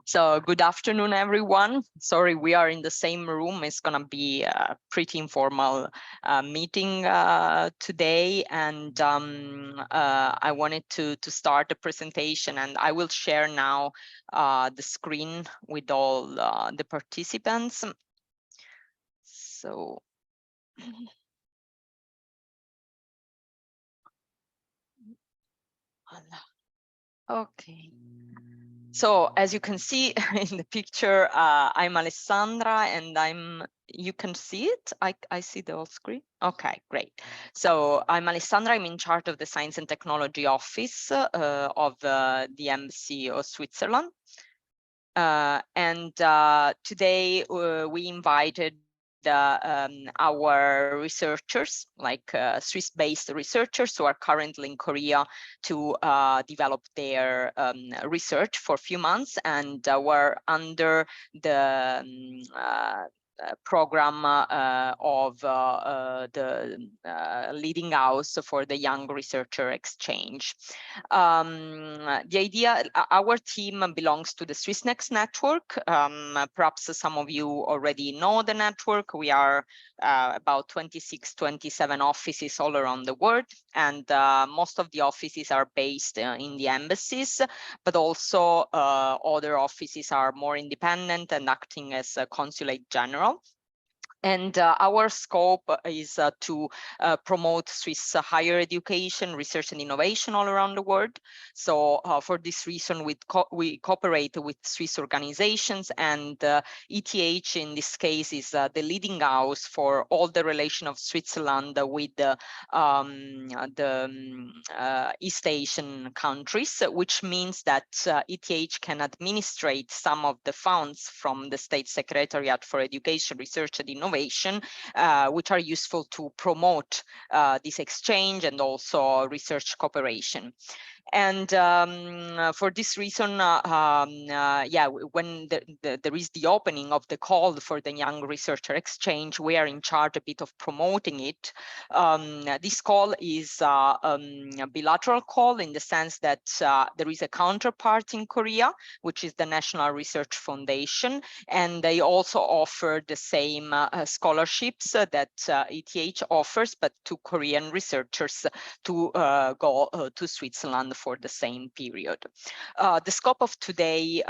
So good afternoon, everyone. Sorry, we are in the same room. It's going to be a pretty informal meeting today. And I wanted to start the presentation, and I will share now the screen with all the participants. So. Okay. So as you can see in the picture, I'm Alessandra, and you can see it? I see the whole screen? Okay, great. So I'm Alessandra, I'm in charge of the Science and Technology Office of the Embassy of Switzerland. And today we invited our researchers, like Swiss-based researchers who are currently in Korea to develop their research for a few months, and were under the program of the leading house for the Young Researcher Exchange. The idea, our team belongs to the SwissNext network. Perhaps some of you already know the network. We are about 26, 27 offices all around the world, and most of the offices are based in the embassies, but also other offices are more independent and acting as a consulate general. And our scope is to promote Swiss higher education, research and innovation all around the world. So for this reason, we cooperate with Swiss organizations, and ETH in this case is the leading house for all the relation of Switzerland with the East Asian countries, which means that ETH can administrate some of the funds from the State Secretariat for Education, Research and Innovation, which are useful to promote this exchange and also research cooperation. And for this reason, when there is the opening of the call for the Young Researcher Exchange, we are in charge a bit of promoting it. This call is a bilateral call in the sense that there is a counterpart in Korea, which is the National Research Foundation, and they also offer the same scholarships that ETH offers, but to Korean researchers to go to Switzerland for the same period. The scope of today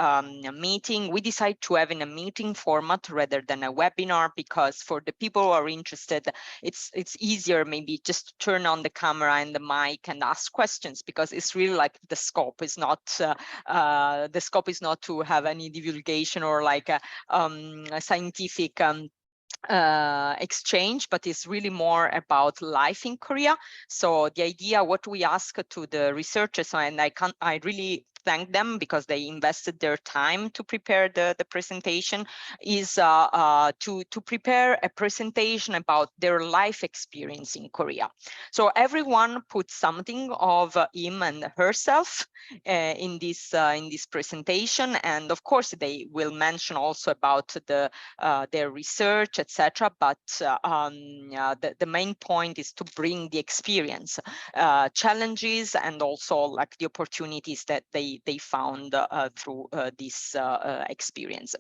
meeting, we decided to have in a meeting format rather than a webinar, because for the people who are interested, it's easier maybe just to turn on the camera and the mic and ask questions, because it's really like the scope is not to have any divulgation or like a scientific exchange, but it's really more about life in Korea. So the idea, what we ask to the researchers, and I really thank them because they invested their time to prepare the presentation, is to prepare a presentation about their life experience in Korea. So everyone puts something of him and herself in this presentation, and of course they will mention also about their research, etc. But the main point is to bring the experience, challenges, and also like the opportunities that they found through this experience.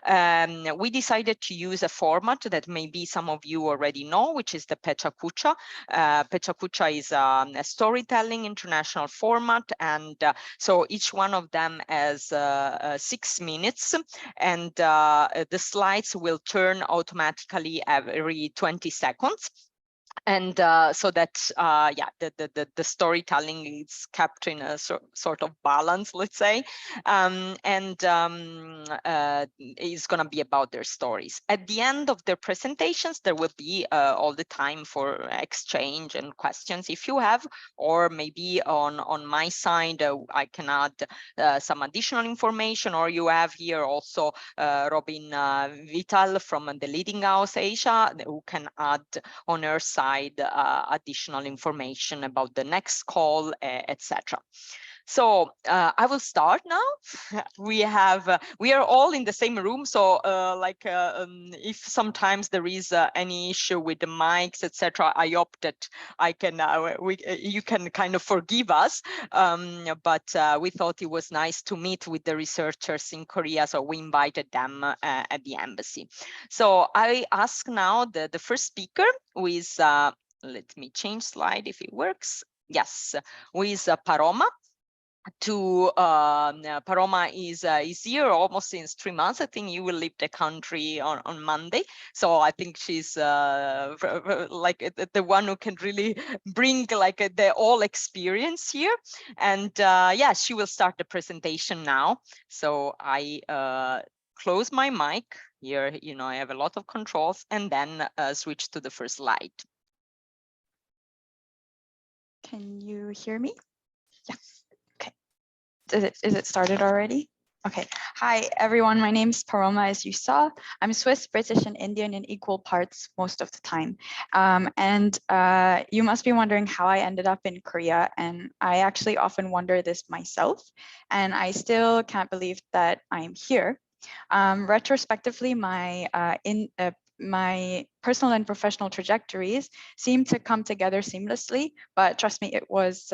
We decided to use a format that maybe some of you already know, which is the PechaKucha. PechaKucha is a storytelling international format, and so each one of them has 6 minutes, and the slides will turn automatically every 20 seconds. And so that the storytelling is kept in a sort of balance, let's say, and is going to be about their stories. At the end of their presentations, there will be all the time for exchange and questions if you have, or maybe on my side I can add some additional information, or you have here also Robin Vital from the Leading House Asia, who can add on her side additional information about the next call, etc. So I will start now. We are all in the same room, so if sometimes there is any issue with the mics, etc., I hope that I can you can kind of forgive us. But we thought it was nice to meet with the researchers in Korea, so we invited them at the embassy. So I ask now the first speaker, who is let me change slide if it works. Yes, who is Paroma. Paroma is here almost since 3 months. I think you will leave the country on Monday. So I think she's like the one who can really bring like the all experience here. And yeah, she will start the presentation now. So I close my mic here. You know, I have a lot of controls, and then switch to the first slide. Can you hear me? Yeah. Okay. Is it started already? Okay. Hi, everyone. My name is Paroma, as you saw. I'm Swiss, British, and Indian in equal parts most of the time. You must be wondering how I ended up in Korea. And I actually often wonder this myself. And I still can't believe that I'm here. Retrospectively, my personal and professional trajectories seem to come together seamlessly, but trust me, it was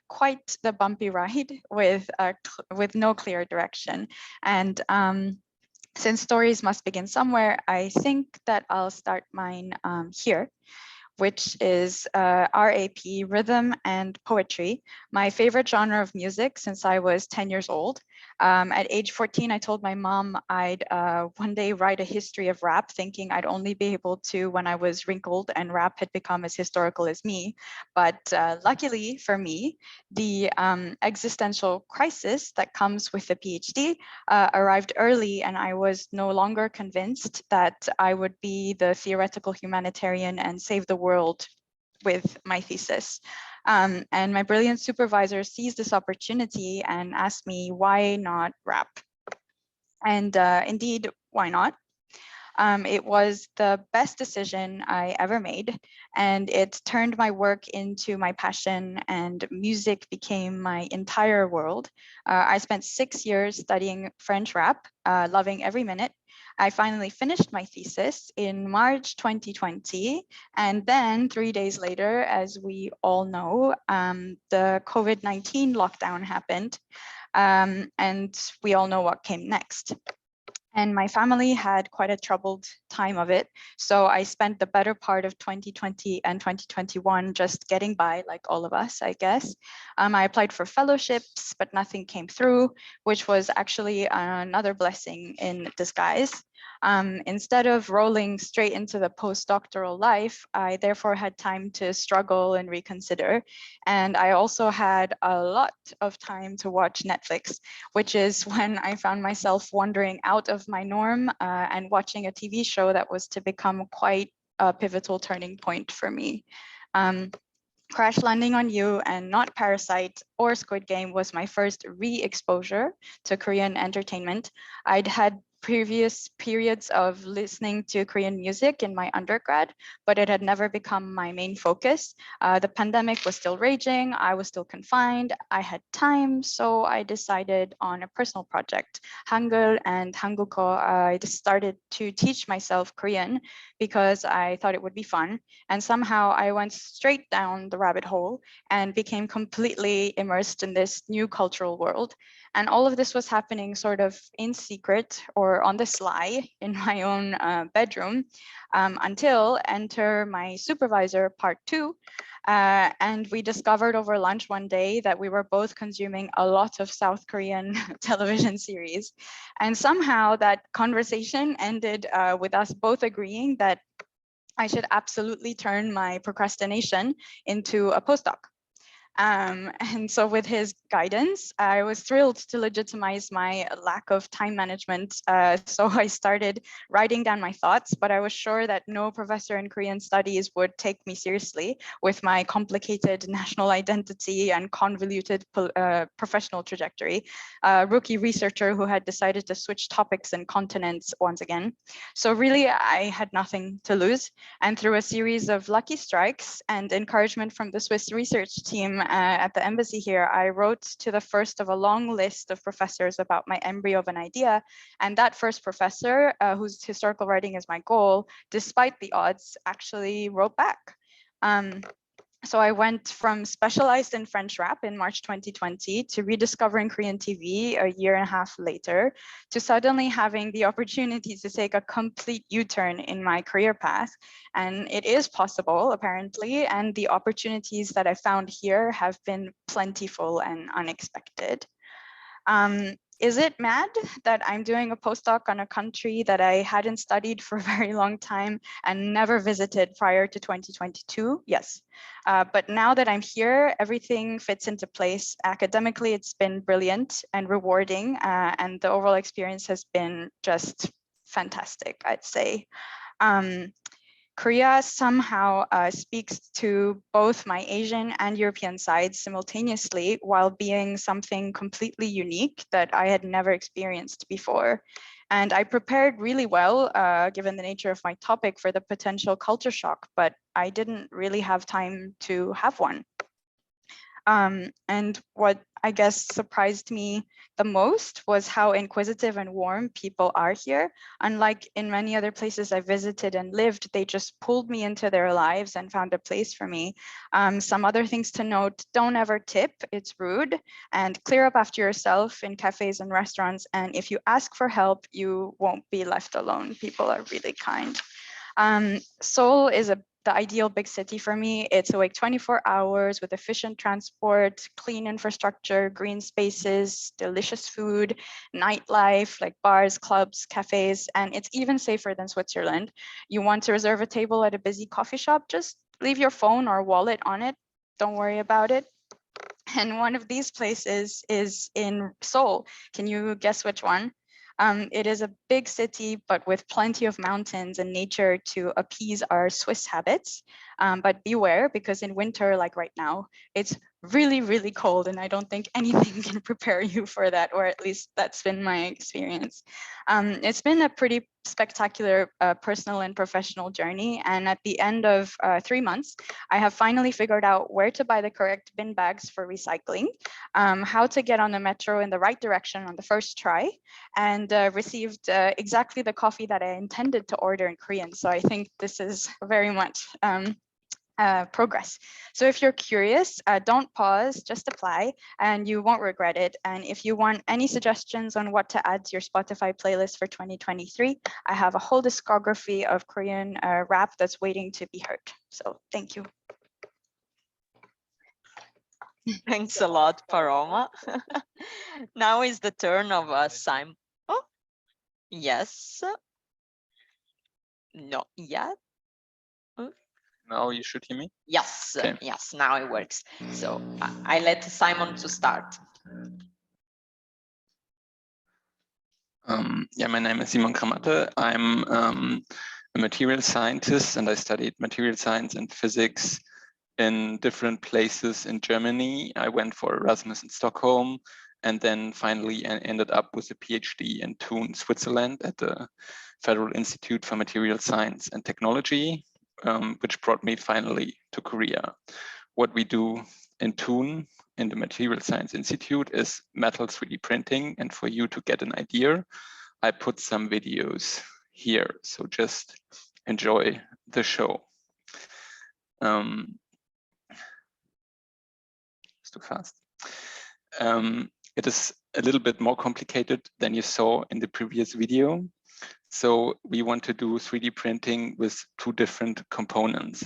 quite the bumpy ride with no clear direction. And since stories must begin somewhere, I think that I'll start mine here, which is RAP, rhythm and poetry, my favorite genre of music since I was 10 years old. At age 14, I told my mom I'd one day write a history of rap, thinking I'd only be able to when I was wrinkled and rap had become as historical as me. But luckily for me, the existential crisis that comes with a PhD arrived early, and I was no longer convinced that I would be the theoretical humanitarian and save the world with my thesis. And my brilliant supervisor seized this opportunity and asked me, why not rap? And indeed, why not? It was the best decision I ever made, and it turned my work into my passion, and music became my entire world. I spent 6 years studying French rap, loving every minute. I finally finished my thesis in March 2020, and then 3 days later, as we all know, the COVID-19 lockdown happened, and we all know what came next. And my family had quite a troubled time of it. So I spent the better part of 2020 and 2021 just getting by, like all of us, I guess. I applied for fellowships, but nothing came through, which was actually another blessing in disguise. Instead of rolling straight into the postdoctoral life, I therefore had time to struggle and reconsider. And I also had a lot of time to watch Netflix, which is when I found myself wandering out of my norm and watching a TV show that was to become quite a pivotal turning point for me. Crash Landing on You and not Parasite or Squid Game was my first re-exposure to Korean entertainment. I'd had previous periods of listening to Korean music in my undergrad, but it had never become my main focus. The pandemic was still raging, I was still confined, I had time, so I decided on a personal project, Hangul and Hanguko. I just started to teach myself Korean because I thought it would be fun, and somehow I went straight down the rabbit hole and became completely immersed in this new cultural world. And all of this was happening sort of in secret or on the sly in my own bedroom until enter my supervisor part 2. And we discovered over lunch one day that we were both consuming a lot of South Korean television series. And somehow that conversation ended with us both agreeing that I should absolutely turn my procrastination into a postdoc. And so with his guidance, I was thrilled to legitimize my lack of time management. So I started writing down my thoughts, but I was sure that no professor in Korean studies would take me seriously with my complicated national identity and convoluted professional trajectory. A rookie researcher who had decided to switch topics and continents once again. So really, I had nothing to lose. And through a series of lucky strikes and encouragement from the Swiss research team, at the embassy here, I wrote to the first of a long list of professors about my embryo of an idea. And that first professor, whose historical writing is my goal, despite the odds, actually wrote back. So I went from specialized in French rap in March 2020 to rediscovering Korean TV a year and a half later, to suddenly having the opportunity to take a complete U-turn in my career path. And it is possible, apparently, and the opportunities that I found here have been plentiful and unexpected. Is it mad that I'm doing a postdoc on a country that I hadn't studied for a very long time and never visited prior to 2022? Yes. But now that I'm here, everything fits into place. Academically, it's been brilliant and rewarding, and the overall experience has been just fantastic, I'd say. Korea somehow speaks to both my Asian and European sides simultaneously, while being something completely unique that I had never experienced before. And I prepared really well, given the nature of my topic, for the potential culture shock, but I didn't really have time to have one. And what I guess surprised me the most was how inquisitive and warm people are here. Unlike in many other places I visited and lived, they just pulled me into their lives and found a place for me. Some other things to note: don't ever tip, it's rude, and clear up after yourself in cafes and restaurants. And if you ask for help, you won't be left alone. People are really kind. Seoul is the ideal big city for me. It's awake 24 hours with efficient transport, clean infrastructure, green spaces, delicious food, nightlife like bars, clubs, cafes, and it's even safer than Switzerland. You want to reserve a table at a busy coffee shop, just leave your phone or wallet on it. Don't worry about it. And one of these places is in Seoul. Can you guess which one? It is a big city, but with plenty of mountains and nature to appease our Swiss habits. But beware, because in winter, like right now, it's really, really cold, and I don't think anything can prepare you for that, or at least that's been my experience. It's been a pretty spectacular personal and professional journey, and at the end of 3 months, I have finally figured out where to buy the correct bin bags for recycling, how to get on the metro in the right direction on the first try, and received exactly the coffee that I intended to order in Korean. So I think this is very much progress. So if you're curious, don't pause, just apply, and you won't regret it. And if you want any suggestions on what to add to your Spotify playlist for 2023, I have a whole discography of Korean rap that's waiting to be heard. So thank you. Thanks a lot, Paroma. Now is the turn of Simon. Oh, yes. Not yet. Now you should hear me? Yes, Okay. yes, now it works. So I let Simon to start. Yeah, my name is Simon Kramatte. I'm a material scientist, and I studied material science and physics in different places in Germany. I went for Erasmus in Stockholm, and then finally I ended up with a PhD in Thun, Switzerland, at the Federal Institute for Material Science and Technology, which brought me finally to Korea. What we do in Thun, in the Material Science Institute, is metal 3D printing. And for you to get an idea, I put some videos here. So just enjoy the show. It's too fast. It is a little bit more complicated than you saw in the previous video. So we want to do 3D printing with two different components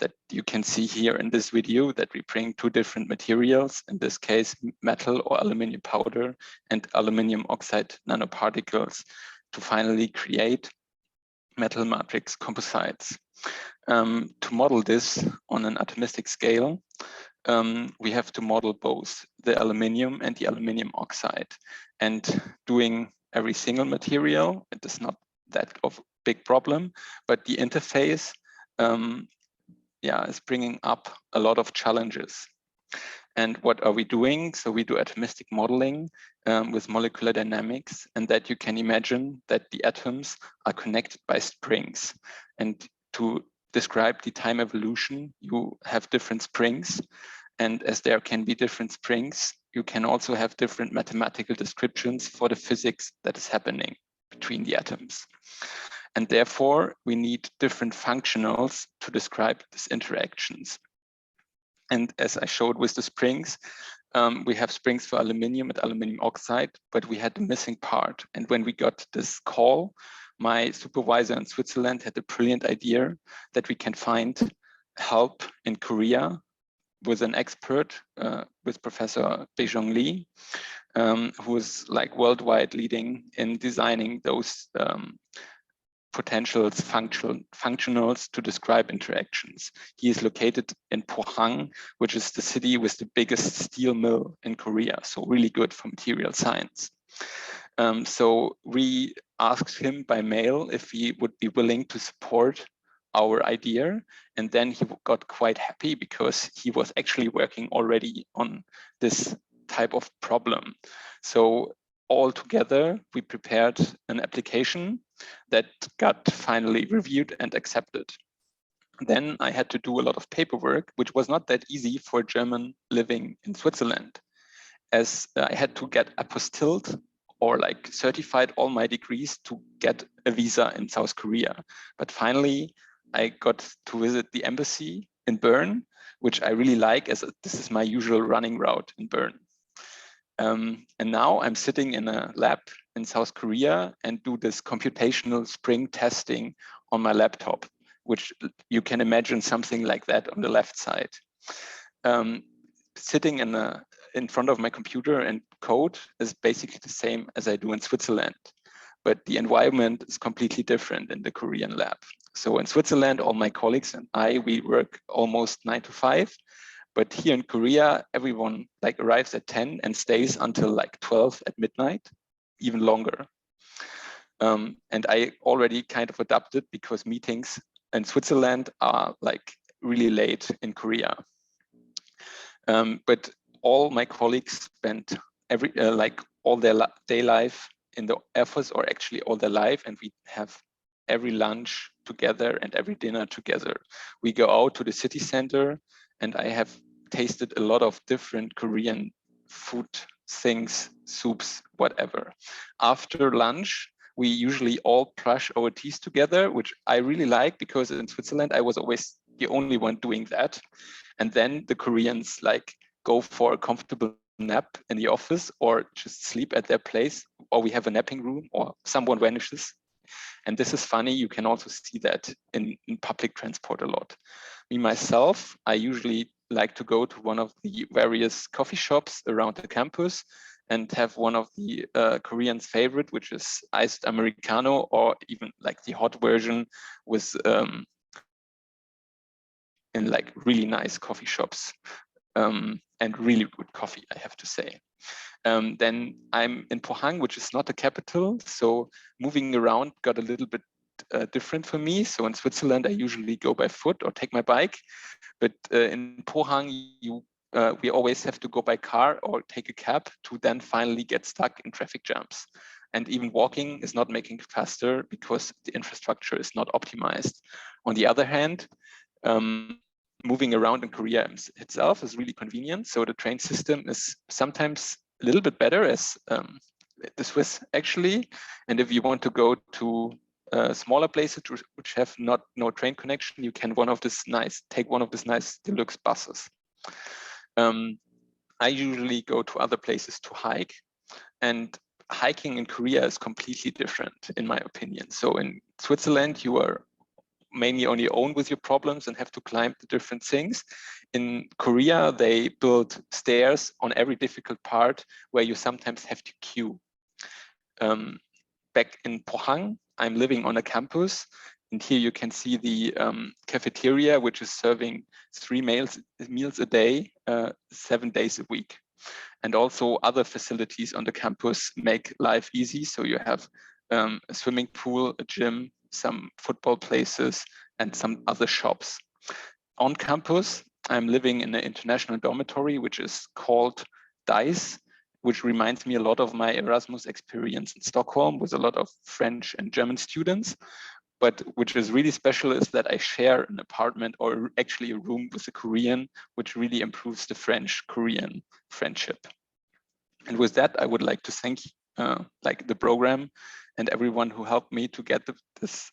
that you can see here in this video, that we bring two different materials, in this case, metal or aluminum powder and aluminum oxide nanoparticles, to finally create metal matrix composites. To model this on an atomistic scale, we have to model both the aluminum and the aluminum oxide. And doing every single material, it is not that of a big problem, but the interface is bringing up a lot of challenges. And what are we doing? So we do atomistic modeling with molecular dynamics, and that you can imagine that the atoms are connected by springs. And to describe the time evolution, you have different springs, And as there can be different springs, you can also have different mathematical descriptions for the physics that is happening between the atoms. And therefore, we need different functionals to describe these interactions. And as I showed with the springs, we have springs for aluminium and aluminium oxide, but we had the missing part. And when we got this call, my supervisor in Switzerland had the brilliant idea that we can find help in Korea with an expert, with Professor Beijong Lee, who is like worldwide leading in designing those potentials, functionals to describe interactions. He is located in Pohang, which is the city with the biggest steel mill in Korea, so really good for material science. So we asked him by mail if he would be willing to support our idea, and then he got quite happy because he was actually working already on this type of problem. So all together, we prepared an application that got finally reviewed and accepted. Then I had to do a lot of paperwork, which was not that easy for a German living in Switzerland, as I had to get apostilled or like certified all my degrees to get a visa in South Korea. But finally, I got to visit the embassy in Bern, which I really like, as this is my usual running route in Bern. And now I'm sitting in a lab in South Korea and do this computational spring testing on my laptop, which you can imagine something like that on the left side. Sitting in front of my computer and code is basically the same as I do in Switzerland, but the environment is completely different in the Korean lab. So in Switzerland, all my colleagues and we work almost 9 to 5. But here in Korea, everyone like arrives at 10 and stays until like 12 at midnight, even longer. And I already kind of adapted because meetings in Switzerland are like really late in Korea. But all my colleagues spent like all their day life in the office, or actually all their life, and we have every lunch together and every dinner together. We go out to the city center, and I have tasted a lot of different Korean food things, soups, whatever. After lunch, we usually all brush our teeth together, which I really like because in Switzerland, I was always the only one doing that. And then the Koreans like go for a comfortable nap in the office or just sleep at their place, or we have a napping room or someone vanishes. And this is funny, you can also see that in public transport a lot. Me, myself, I usually like to go to one of the various coffee shops around the campus and have one of the Koreans' favorite, which is iced Americano, or even like the hot version with in like really nice coffee shops and really good coffee, I have to say. Then I'm in Pohang, which is not the capital. So moving around got a little bit different for me. So in Switzerland, I usually go by foot or take my bike. But in Pohang, we always have to go by car or take a cab to then finally get stuck in traffic jams. And even walking is not making it faster because the infrastructure is not optimized. On the other hand, moving around in Korea itself is really convenient. So the train system is sometimes a little bit better as the Swiss actually. And if you want to go to smaller places which have no train connection, you can take one of these nice deluxe buses. I usually go to other places to hike, and hiking in Korea is completely different in my opinion. So in Switzerland, you are mainly on your own with your problems and have to climb the different things. In Korea, they build stairs on every difficult part where you sometimes have to queue. Back in Pohang, I'm living on a campus, and here you can see the cafeteria, which is serving 3 meals a day, 7 days a week. And also other facilities on the campus make life easy. So you have a swimming pool, a gym, some football places, and some other shops. On campus, I'm living in an international dormitory, which is called DICE, which reminds me a lot of my Erasmus experience in Stockholm with a lot of French and German students. But which is really special is that I share an apartment or actually a room with a Korean, which really improves the French-Korean friendship. And with that, I would like to thank like the program and everyone who helped me to get this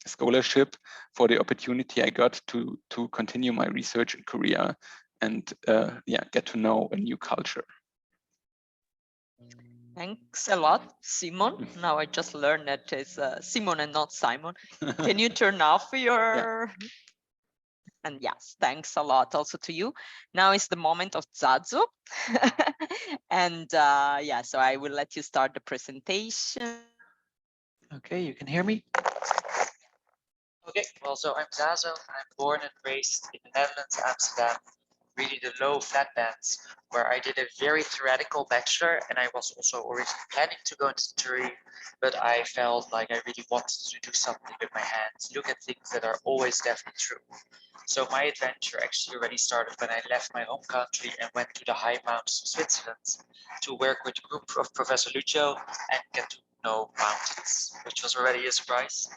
scholarship, for the opportunity I got to continue my research in Korea and yeah, get to know a new culture. Thanks a lot, Simon. Now I just learned that it's Simon and not Simon. Can you turn off your... Yeah. And yes, thanks a lot also to you. Now is the moment of Zazu. And yeah, so I will let you start the presentation. Okay, you can hear me? Okay, well, so I'm Zazo. I'm born and raised in the Netherlands, Amsterdam, really the low flatlands, where I did a very theoretical bachelor, and I was also originally planning to go into theory, but I felt like I really wanted to do something with my hands, look at things that are always definitely true. So my adventure actually already started when I left my home country and went to the high mountains of Switzerland to work with a group of Professor Lucio and get to know mountains, which was already a surprise.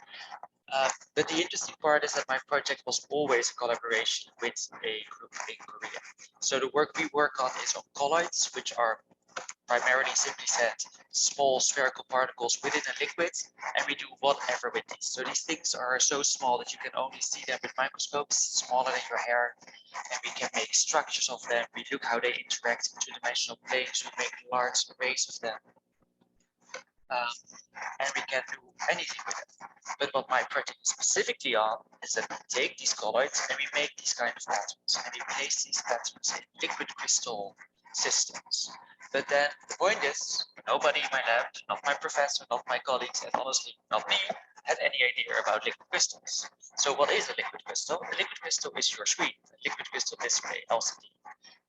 But the interesting part is that my project was always a collaboration with a group in Korea. So the work we work on is on colloids, which are primarily, simply said, small spherical particles within a liquid, and we do whatever with these. So these things are so small that you can only see them with microscopes, smaller than your hair, and we can make structures of them. We look how they interact in two-dimensional planes. We make large arrays of them. And we can do anything with it. But what my project is specifically on is that we take these colloids and we make these kind of patterns, and we place these patterns in liquid crystal systems. But then the point is, nobody in my lab, not my professor, not my colleagues, and honestly not me, had any idea about liquid crystals. So what is a liquid crystal? A liquid crystal is your screen, a liquid crystal display, LCD.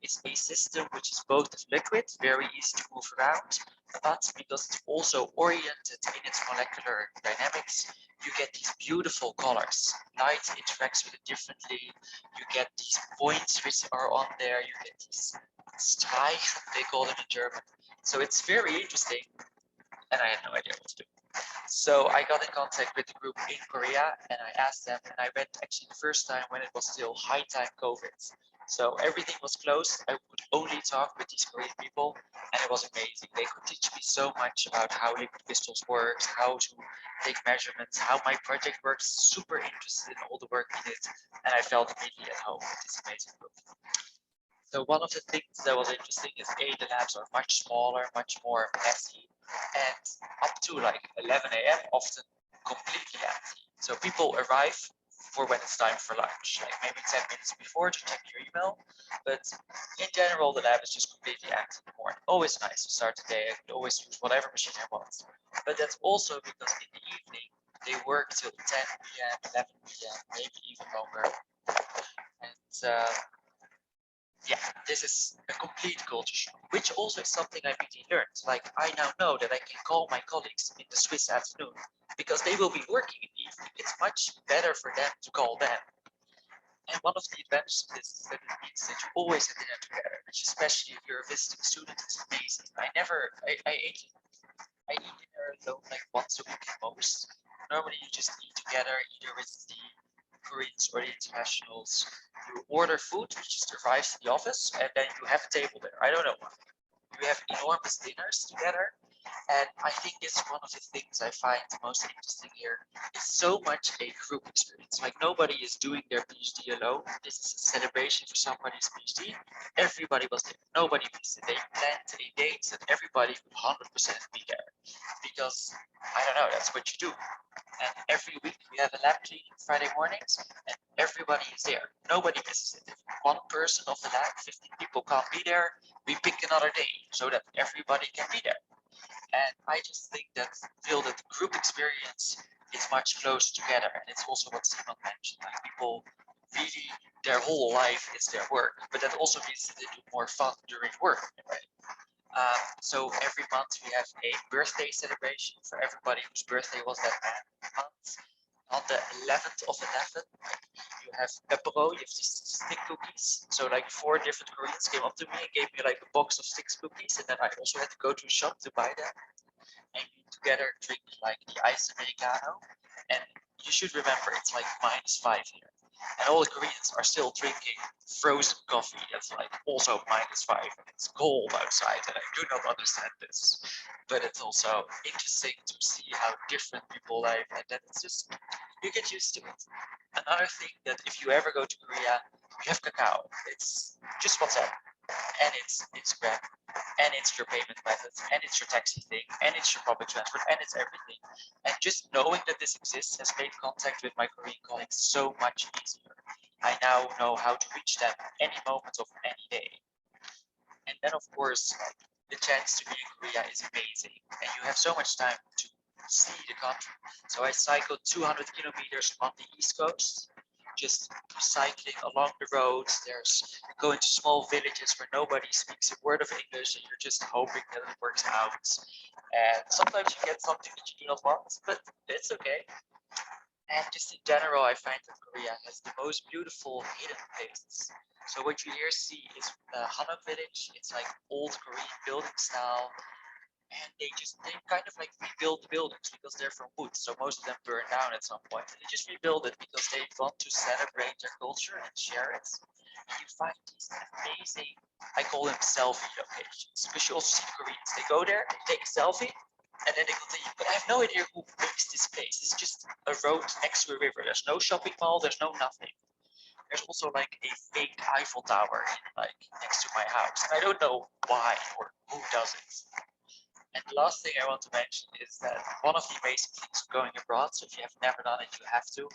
It's a system which is both liquid, very easy to move around, but because it's also oriented in its molecular dynamics, you get these beautiful colors. Light interacts with it differently. You get these points which are on there. You get these Streifen, they call it in German. So it's very interesting, and I had no idea what to do. So I got in contact with the group in Korea, and I asked them, and I went actually the first time when it was still high time COVID. So everything was closed. I could only talk with these Korean people, and it was amazing. They could teach me so much about how liquid crystals works, how to take measurements, how my project works. Super interested in all the work we did, and I felt immediately at home with this amazing group. So one of the things that was interesting is the labs are much smaller, much more messy, and up to like 11 a.m. often completely empty. So people arrive for when it's time for lunch, like maybe 10 minutes before to check your email. But in general, the lab is just completely empty in the morning. Always nice to start the day. I could always use whatever machine I want. But that's also because in the evening, they work till 10 p.m., 11 p.m., maybe even longer. And yeah, this is a complete culture shock, which also is something I really learned. Like, I now know that I can call my colleagues in the Swiss afternoon because they will be working in the evening. It's much better for them to call them. And one of the advantages is that it means that you always have dinner together, which especially if you're a visiting student is amazing. I eat dinner alone like once a week at most. Normally you just eat together either with the Koreans or the internationals. You order food, which just arrives to the office, and then you have a table there. I don't know why. You have enormous dinners together, and I think this is one of the things I find the most interesting here. It's so much a group experience. Like, nobody is doing their PhD alone. This is a celebration for somebody's PhD. Everybody was there. Nobody missed it. They planned a date that everybody would 100% be there. Because, I don't know, that's what you do. And every week we have a lab cleaning Friday mornings, and everybody is there. Nobody misses it. If one person of the lab, 15 people can't be there, we pick another day so that everybody can be there. And I just think feel that the group experience is much closer together. And it's also what Simon mentioned, like people really, their whole life is their work, but that also means that they do more fun during work, right? So every month we have a birthday celebration for everybody whose birthday was that month. On the 11th of 11, you have pepero, you have these stick cookies. So like 4 different Koreans came up to me and gave me like a box of 6 cookies, and then I also had to go to a shop to buy them. And we together drink like the iced Americano. And you should remember it's like -5 here. And all the Koreans are still drinking frozen coffee. That's like also -5 and it's cold outside. And I do not understand this, but it's also interesting to see how different people live, and then it's just, you get used to it. Another thing that if you ever go to Korea, you have cacao. It's just WhatsApp, and it's Grab, and it's your payment method, and it's your taxi thing, and it's your public transport, and it's everything. And just knowing that this exists has made contact with my Korean colleagues so much easier. I now know how to reach them any moment of any day. And then, of course, the chance to be in Korea is amazing, and you have so much time to see the country. So I cycled 200 kilometers on the East Coast, just cycling along the roads. There's going to small villages where nobody speaks a word of English, and you're just hoping that it works out. And sometimes you get something that you do not want, but it's okay. And just in general, I find that Korea has the most beautiful hidden places. So what you here see is the Hanok village. It's like old Korean building style. And they kind of like rebuild the buildings because they're from wood. So most of them burn down at some point. And they just rebuild it because they want to celebrate their culture and share it. And you find these amazing, I call them selfie locations, because you also see the Koreans. They go there, they take a selfie, and then they continue. But I have no idea who makes this place. It's just a road next to a river. There's no shopping mall. There's no nothing. There's also like a fake Eiffel Tower like next to my house. And I don't know why or who does it. And the last thing I want to mention is that one of the amazing things of going abroad, so if you have never done it, you have to,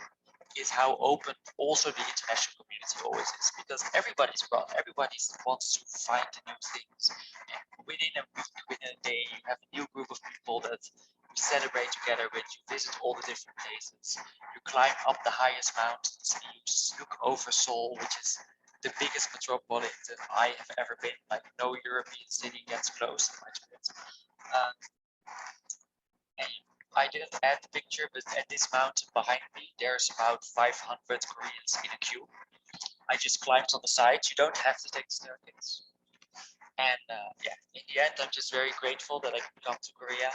is how open also the international community always is, because everybody's abroad, everybody wants to find new things. And within a week, within a day, you have a new group of people that you celebrate together with, you visit all the different places, you climb up the highest mountains, and you just look over Seoul, which is the biggest metropolitan I have ever been. Like no European city gets close to my spirit. And I didn't add the picture, but at this mountain behind me, there's about 500 Koreans in a queue. I just climbed on the side. You don't have to take the staircase. And yeah, in the end, I'm just very grateful that I could come to Korea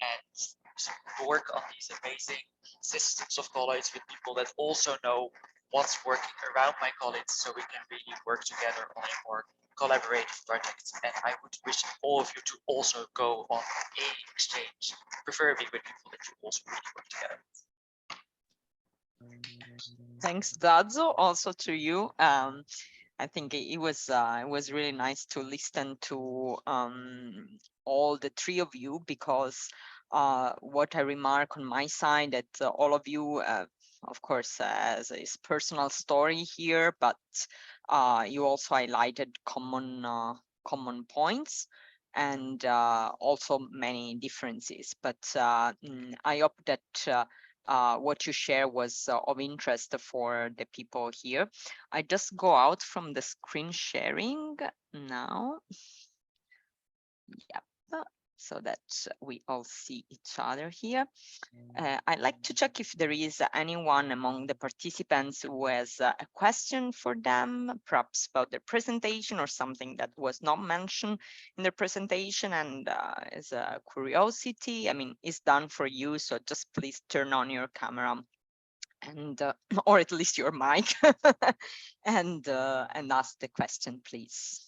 and work on these amazing systems of college with people that also know what's working around my college, so we can really work together on a more collaborative projects. And I would wish all of you to also go on a exchange, preferably with people that you also really work together with. Thanks, Dadzo, also to you. I think it was really nice to listen to all the three of you, because what I remark on my side that all of you, of course, has a personal story here, but you also highlighted common points and also many differences. But I hope that what you share was of interest for the people here. I just go out from the screen sharing now. Yep. So that we all see each other here. I'd like to check if there is anyone among the participants who has a question for them, perhaps about their presentation or something that was not mentioned in the presentation and as a curiosity. I mean, it's done for you, so just please turn on your camera and or at least your mic and ask the question, please.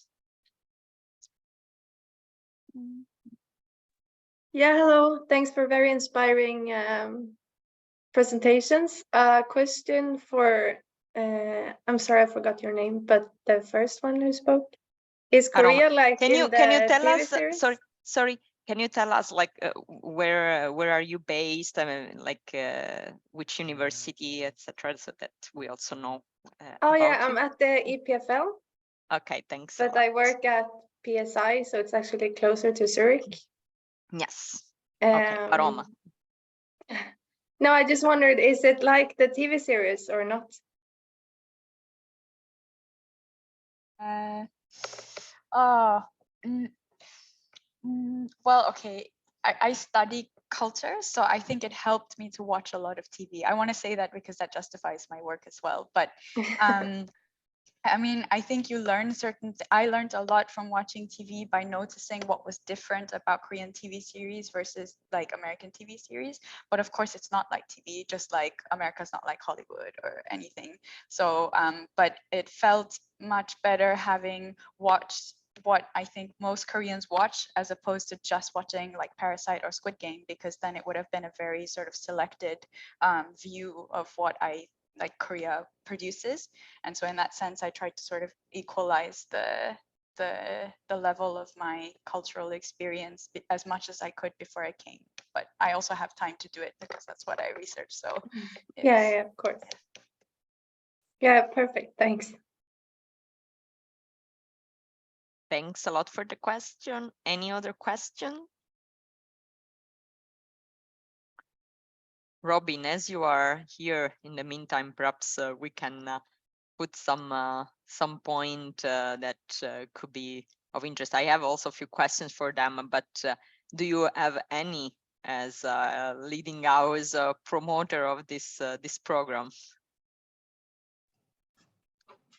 Yeah, hello. Thanks for very inspiring presentations. Question for, I'm sorry, I forgot your name, but the first one who spoke. Is Korea like can you tell TV us? series? Sorry. Can you tell us like where are you based? I mean, like which university, etc., so that we also know. Oh yeah, I'm at the EPFL. Okay, thanks. But I work at PSI, so it's actually closer to Zurich. Yes. Okay, Aroma. No, I just wondered, is it like the TV series or not? Well, okay, I study culture, so I think it helped me to watch a lot of TV. I want to say that because that justifies my work as well. But I mean, I think you learn I learned a lot from watching TV by noticing what was different about Korean TV series versus like American TV series. But of course, it's not like TV, just like America's not like Hollywood or anything. So, but it felt much better having watched what I think most Koreans watch as opposed to just watching like Parasite or Squid Game, because then it would have been a very sort of selected view of what I like Korea produces. And so in that sense, I tried to sort of equalize the level of my cultural experience as much as I could before I came. But I also have time to do it because that's what I researched. So yeah, of course. Yeah, perfect. Thanks. Thanks a lot for the question. Any other question? Robin, as you are here in the meantime, perhaps we can put some point that could be of interest. I have also a few questions for them, but do you have any as leading hours promoter of this program?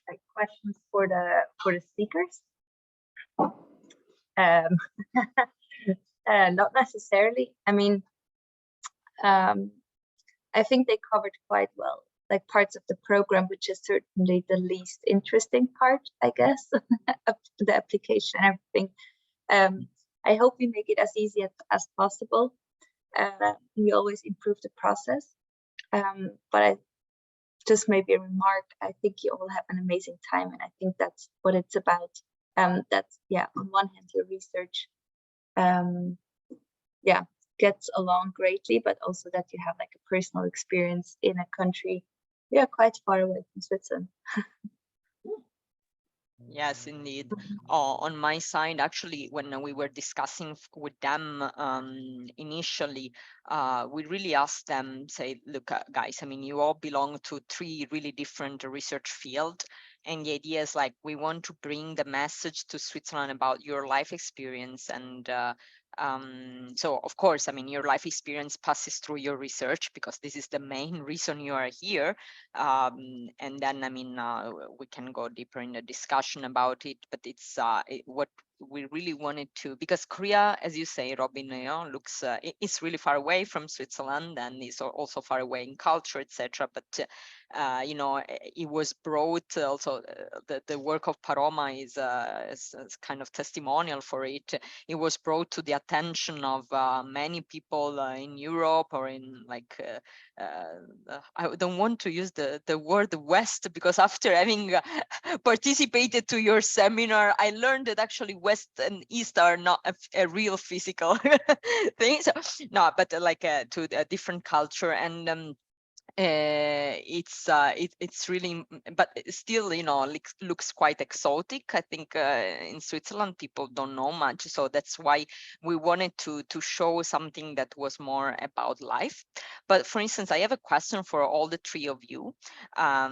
Like questions for the speakers? Not necessarily. I mean, I think they covered quite well, like parts of the program, which is certainly the least interesting part, I guess, of the application and everything. I hope we make it as easy as possible. We always improve the process. But I just maybe a remark, I think you all have an amazing time, and I think that's what it's about. That's, yeah, on one hand, your research, yeah, gets along greatly, but also that you have like a personal experience in a country, yeah, quite far away from Switzerland. Yes, indeed. On my side, actually, when we were discussing with them initially, we really asked them, say, look, guys, I mean, you all belong to 3 really different research fields. And the idea is like, we want to bring the message to Switzerland about your life experience. And so, of course, I mean, your life experience passes through your research because this is the main reason you are here. And then, I mean, we can go deeper in the discussion about it, but it's what we really wanted to, because Korea, as you say, Robin, you know, looks it's really far away from Switzerland, and it's also far away in culture, etc. But you know, it was brought also the work of Paroma is kind of testimonial for it. It was brought to the attention of many people in Europe or in like I don't want to use the word West, because after having participated to your seminar, I learned that actually West and East are not a real physical thing. So no, but like to a different culture, and it's really, but still, you know, looks quite exotic. I think in Switzerland people don't know much, so that's why we wanted to show something that was more about life. But for instance, I have a question for all the 3 of you. I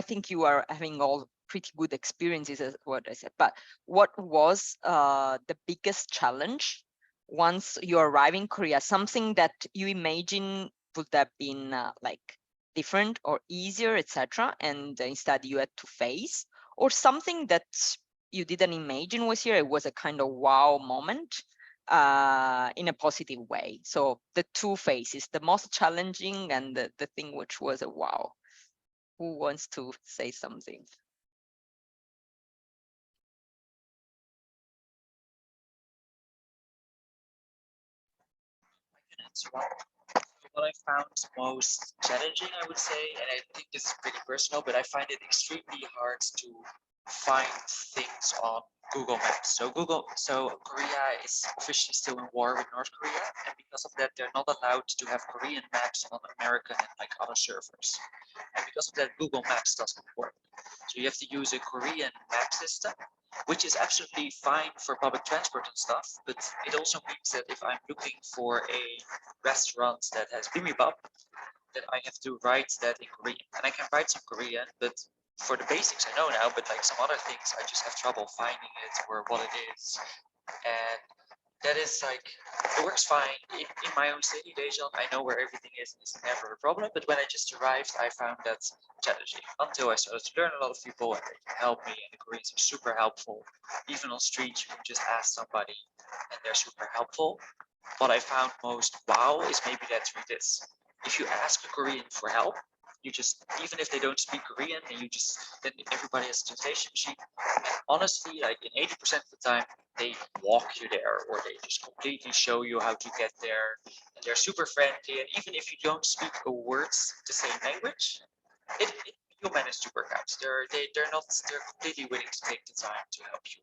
think you are having all pretty good experiences, as what I said, but what was the biggest challenge once you arrive in Korea? Something that you imagine would have been like different or easier, etc., and instead you had to face, or something that you didn't imagine was here. It was a kind of wow moment in a positive way. So the 2 phases, the most challenging and the thing which was a wow. Who wants to say something? What I found most challenging, I would say, and I think this is pretty personal, but I find it extremely hard to find things on Google Maps. So Korea is officially still in war with North Korea, and because of that, they're not allowed to have Korean maps on American and like other servers. And because of that, Google Maps doesn't work. So you have to use a Korean map system, which is absolutely fine for public transport and stuff, but it also means that if I'm looking for a restaurant that has bibimbap, then I have to write that in Korean. And I can write some Korean, but for the basics I know now, but like some other things, I just have trouble finding it or what it is. And that is like it works fine. In my own city, Dejan, I know where everything is, and it's never a problem. But when I just arrived, I found that challenging until I started to learn a lot of people and they can help me. And the Koreans are super helpful. Even on streets, you can just ask somebody and they're super helpful. What I found most wow is maybe that through this. If you ask a Korean for help, you just, even if they don't speak Korean, and you just, then everybody has a translation machine. And honestly, like in 80% of the time, they walk you there, or they just completely show you how to get there. And they're super friendly. And even if you don't speak a word the same language, you'll manage to work out. They're completely willing to take the time to help you.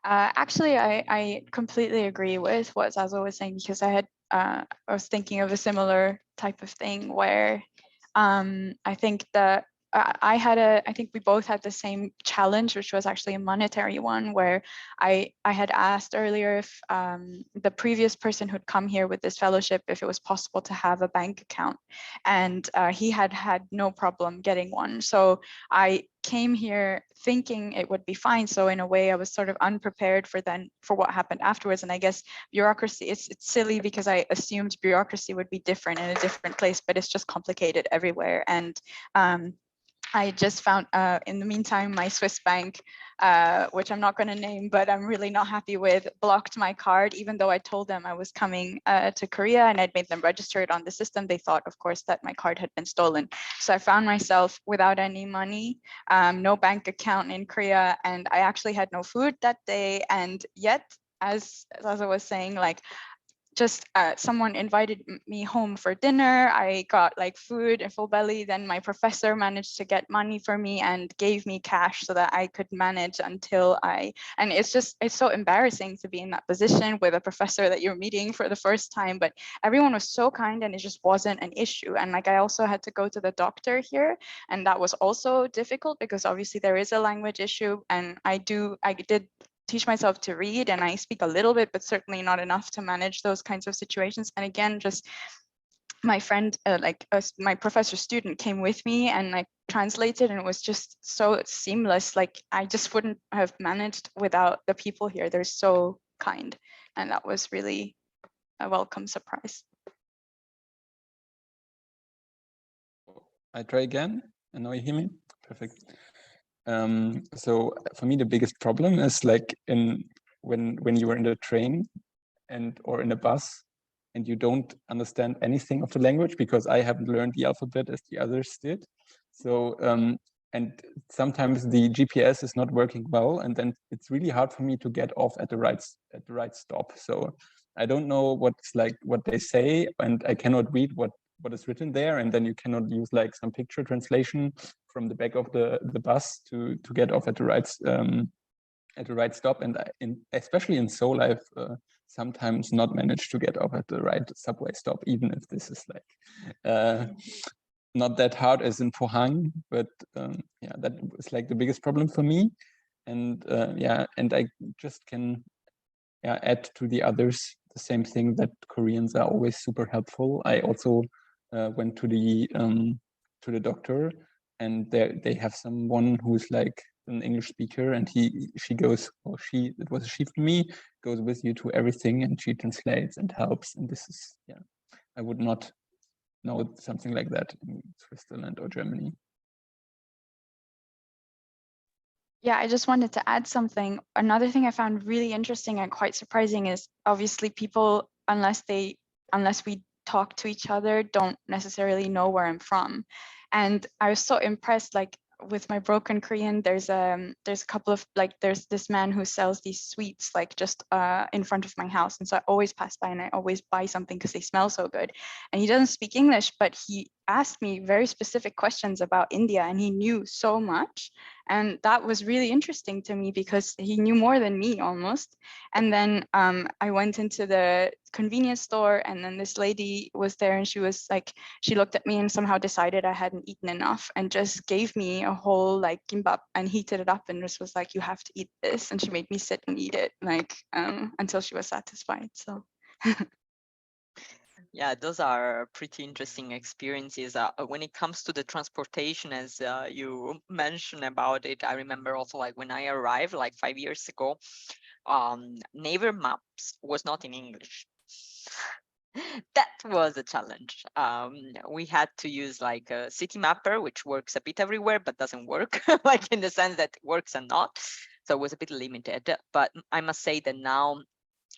Actually, I completely agree with what Zazo was saying, because I was thinking of a similar type of thing where I think that I think we both had the same challenge, which was actually a monetary one, where I had asked earlier if the previous person who'd come here with this fellowship, if it was possible to have a bank account, and he had no problem getting one. So I came here thinking it would be fine. So in a way, I was sort of unprepared for what happened afterwards. And I guess bureaucracy, it's silly because I assumed bureaucracy would be different in a different place, but it's just complicated everywhere. And I just found, in the meantime, my Swiss bank, which I'm not going to name, but I'm really not happy with, blocked my card, even though I told them I was coming to Korea and I'd made them register it on the system. They thought, of course, that my card had been stolen. So I found myself without any money, no bank account in Korea, and I actually had no food that day. And yet, as I was saying, like, just someone invited me home for dinner. I got like food and full belly. Then my professor managed to get money for me and gave me cash so that I could manage until and it's so embarrassing to be in that position with a professor that you're meeting for the first time, but everyone was so kind and it just wasn't an issue. And like, I also had to go to the doctor here, and that was also difficult because obviously there is a language issue, and I did teach myself to read, and I speak a little bit, but certainly not enough to manage those kinds of situations. And again, just my friend, my professor's student came with me and I translated, and it was just so seamless. Like, I just wouldn't have managed without the people here. They're so kind. And that was really a welcome surprise. I try again. I know you hear me. Perfect. So for me, the biggest problem is like when you are in the train or in a bus and you don't understand anything of the language, because I haven't learned the alphabet as the others did. So and sometimes the GPS is not working well, and then it's really hard for me to get off at the right stop. So I don't know what they say, and I cannot read what is written there, and then you cannot use like some picture translation from the back of the bus to get off at the right stop. And especially in Seoul, I've sometimes not managed to get off at the right subway stop, even if this is like not that hard as in Pohang. But yeah, that was like the biggest problem for me. And yeah, and I just can add to the others the same thing, that Koreans are always super helpful. I also went to the doctor, and they have someone who's like an English speaker, and it was a she for me, goes with you to everything, and she translates and helps. And this is, yeah, I would not know something like that in Switzerland or Germany. Yeah, I just wanted to add something. Another thing I found really interesting and quite surprising is obviously people, unless we talk to each other, don't necessarily know where I'm from. And I was so impressed, like with my broken Korean, there's a couple of there's this man who sells these sweets like just in front of my house. And so I always pass by and I always buy something because they smell so good. And he doesn't speak English, but he asked me very specific questions about India, and he knew so much. And that was really interesting to me because he knew more than me almost. And then I went into the convenience store, and then this lady was there, and she was like, she looked at me and somehow decided I hadn't eaten enough and just gave me a whole like kimbap and heated it up and just was like, you have to eat this. And she made me sit and eat it like until she was satisfied. So. Yeah, those are pretty interesting experiences. When it comes to the transportation, as you mentioned about it, I remember also like when I arrived like 5 years ago, neighbor maps was not in English. That was a challenge. We had to use like a city mapper, which works a bit everywhere, but doesn't work like in the sense that it works and not. So it was a bit limited. But I must say that now,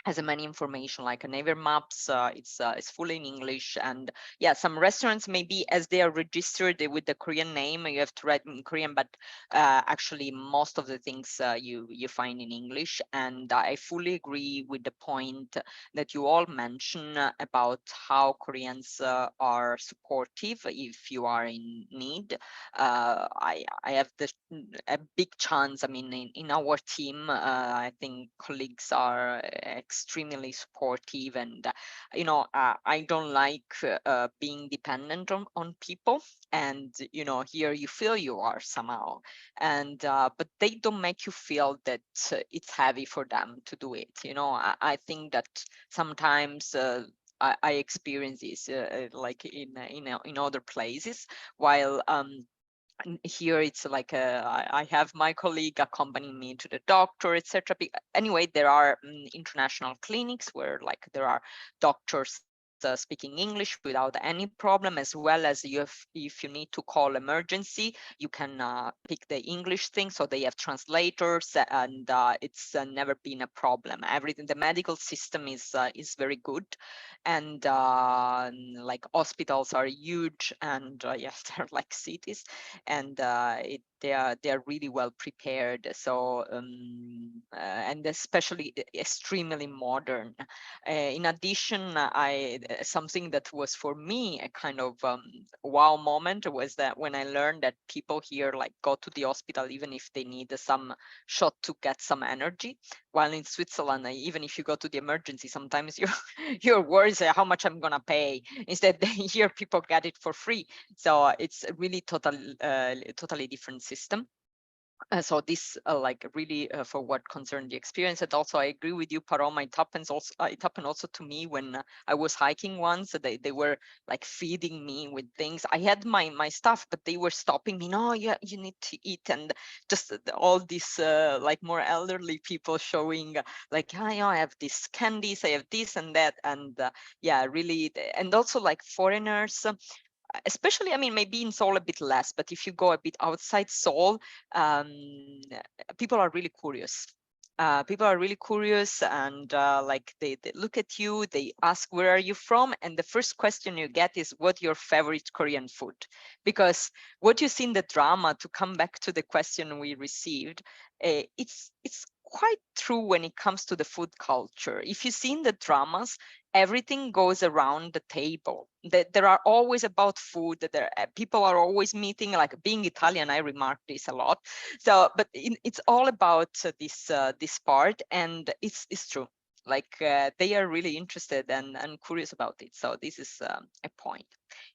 has many information like a neighbor maps, it's fully in English. And yeah, some restaurants maybe as they are registered with the Korean name, you have to write in Korean, but actually most of the things you find in English. And I fully agree with the point that you all mentioned about how Koreans are supportive if you are in need. I have a big chance. I mean, in our team, I think colleagues are extremely supportive, and I don't like being dependent on people. And here you feel you are somehow, and but they don't make you feel that it's heavy for them to do it. I think that sometimes I experience this like in other places, while here it's like I have my colleague accompanying me to the doctor, etc. Anyway, there are international clinics where like there are doctors speaking English without any problem, as well as if you need to call emergency, you can pick the English thing, so they have translators, and it's never been a problem. Everything, the medical system is very good, and like hospitals are huge, and yeah, they're like cities, and they are really well prepared. So and especially extremely modern. In addition, something that was for me a kind of wow moment was that when I learned that people here like go to the hospital even if they need some shot to get some energy, while in Switzerland, even if you go to the emergency, sometimes you're worried how much I'm gonna pay. Instead, here people get it for free. So it's really totally different system. So this like really for what concerned the experience. And also I agree with you, Paroma, it happened also to me when I was hiking once. They were like feeding me with things. I had my stuff, but they were stopping me. No, you need to eat. And just all these like more elderly people showing like, I have these candies, I have this and that. And yeah, really. And also like foreigners, especially, I mean, maybe in Seoul a bit less, but if you go a bit outside Seoul, people are really curious. People are really curious, and like they look at you, they ask, where are you from? And the first question you get is, what's your favorite Korean food? Because what you see in the drama, to come back to the question we received, it's quite true when it comes to the food culture. If you see in the dramas, everything goes around the table. There are always about food. People are always meeting. Like being Italian, I remark this a lot. So, but it's all about this part, and it's true. Like they are really interested and curious about it. So this is a point.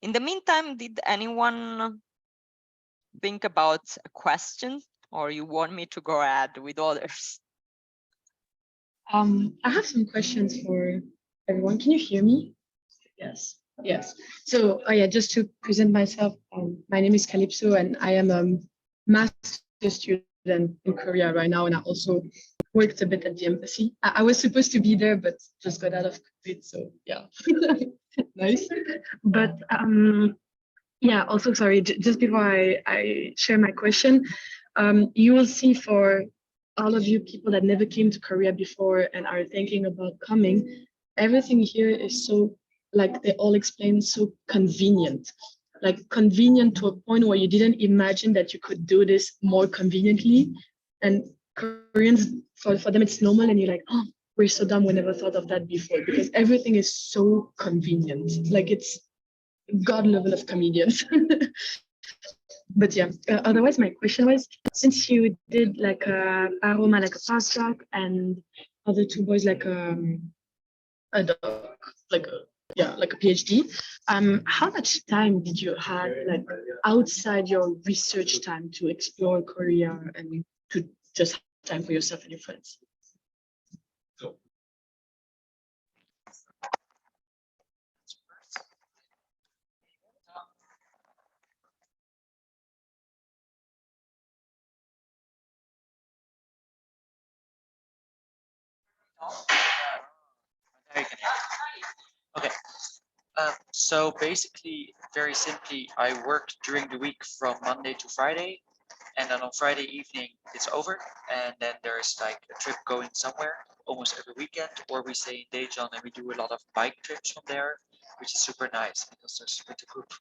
In the meantime, did anyone think about a question, or you want me to go ahead with others? I have some questions for everyone. Can you hear me? Yes. Yes. So, yeah, just to present myself, my name is Calypso, and I am a master's student in Korea right now, and I also worked a bit at the embassy. I was supposed to be there, but just got out of COVID, so yeah, nice. But yeah, also sorry, just before I share my question, you will see for all of you people that never came to Korea before and are thinking about coming, everything here is so, like they all explain, so convenient. Like convenient to a point where you didn't imagine that you could do this more conveniently. And Koreans, for them, it's normal, and you're like, oh, we're so dumb, we never thought of that before, because everything is so convenient. Like it's god level of comedians. But yeah, otherwise my question was, since you did like a Paroma, like a postdoc, and other two boys like a doc, like a PhD, how much time did you have like outside your research time to explore Korea and to just have time for yourself and your friends? Okay. So basically, very simply, I worked during the week from Monday to Friday, and then on Friday evening it's over, and then there's like a trip going somewhere almost every weekend, or we stay in Daejeon and we do a lot of bike trips from there, which is super nice because there's with the group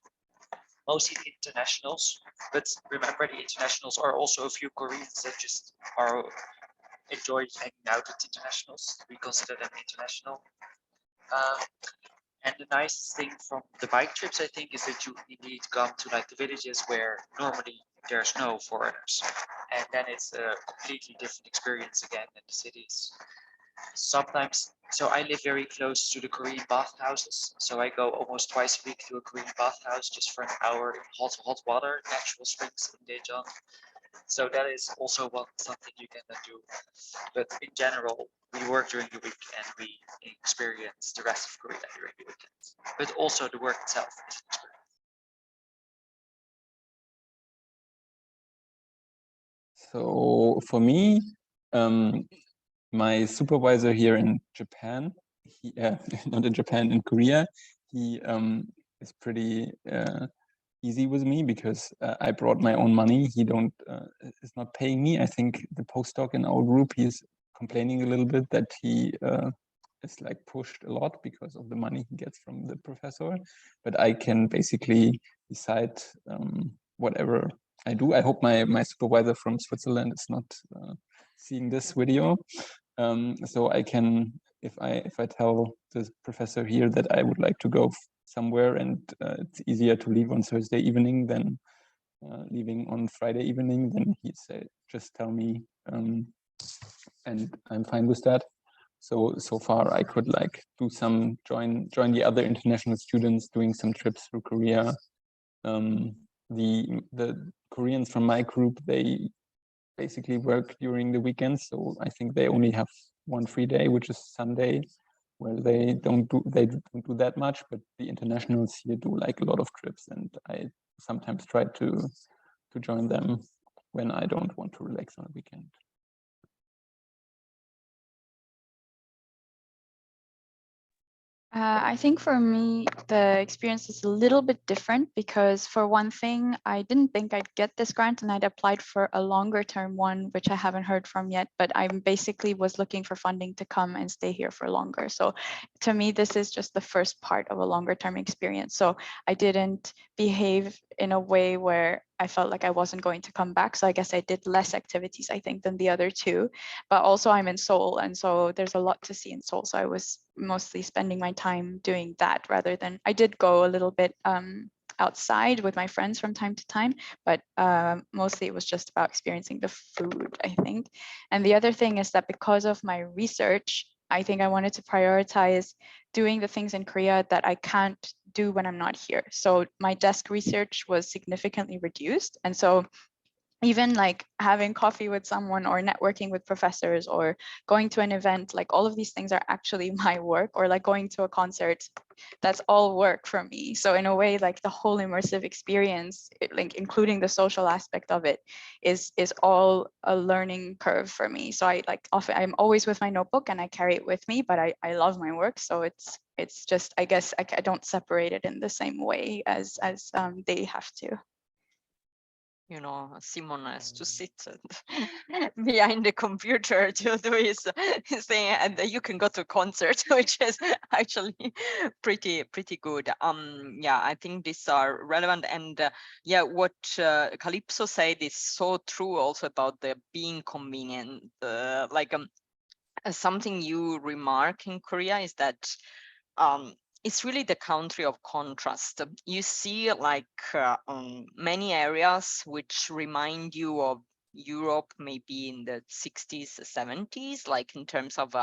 mostly the internationals, but remember the internationals are also a few Koreans that just are enjoy hanging out with internationals. We consider them international. And the nice thing from the bike trips, I think, is that you indeed come to like the villages where normally there's no foreigners. And then it's a completely different experience again than the cities. Sometimes, so I live very close to the Korean bathhouses. So I go almost twice a week to a Korean bathhouse just for an hour in hot water, natural springs in Daejeon. So that is also something you can then do. But in general, we work during the week and we experience the rest of Korea during the weekends. But also the work itself is an experience. So for me, my supervisor here in Japan, not in Japan, in Korea, he is pretty easy with me because I brought my own money. He is not paying me. I think the postdoc in our group, he's complaining a little bit that he is like pushed a lot because of the money he gets from the professor. But I can basically decide whatever I do. I hope my supervisor from Switzerland is not seeing this video. So I can, if I tell the professor here that I would like to go somewhere and it's easier to leave on Thursday evening than leaving on Friday evening, then he'd say, just tell me, and I'm fine with that. So far I could like do some join the other international students doing some trips through Korea. The Koreans from my group, they basically work during the weekends, so I think they only have one free day, which is Sunday, where they don't do that much. But the internationals here do like a lot of trips, and I sometimes try to join them when I don't want to relax on a weekend. I think for me, the experience is a little bit different because for one thing, I didn't think I'd get this grant and I'd applied for a longer term one, which I haven't heard from yet, but I basically was looking for funding to come and stay here for longer. So to me, this is just the first part of a longer term experience. So I didn't behave in a way where I felt like I wasn't going to come back. So I guess I did less activities, I think, than the other two. But also I'm in Seoul, and so there's a lot to see in Seoul. So I was mostly spending my time doing that rather than, I did go a little bit outside with my friends from time to time, but mostly it was just about experiencing the food, I think. And the other thing is that because of my research, I think I wanted to prioritize doing the things in Korea that I can't do when I'm not here. So my desk research was significantly reduced. And so even like having coffee with someone or networking with professors or going to an event, like all of these things are actually my work, or like going to a concert, that's all work for me. So in a way, like the whole immersive experience, like including the social aspect of it, is all a learning curve for me. So I'm always with my notebook and I carry it with me, but I love my work. So it's just, I guess I don't separate it in the same way as they have to. You know, Simon has to sit behind the computer to do his thing, and you can go to a concert, which is actually pretty good. Yeah, I think these are relevant, and yeah, what Calypso said is so true also about the being convenient. Something you remark in Korea is that it's really the country of contrast. You see like many areas which remind you of Europe, maybe in the 60s, 70s, like in terms of,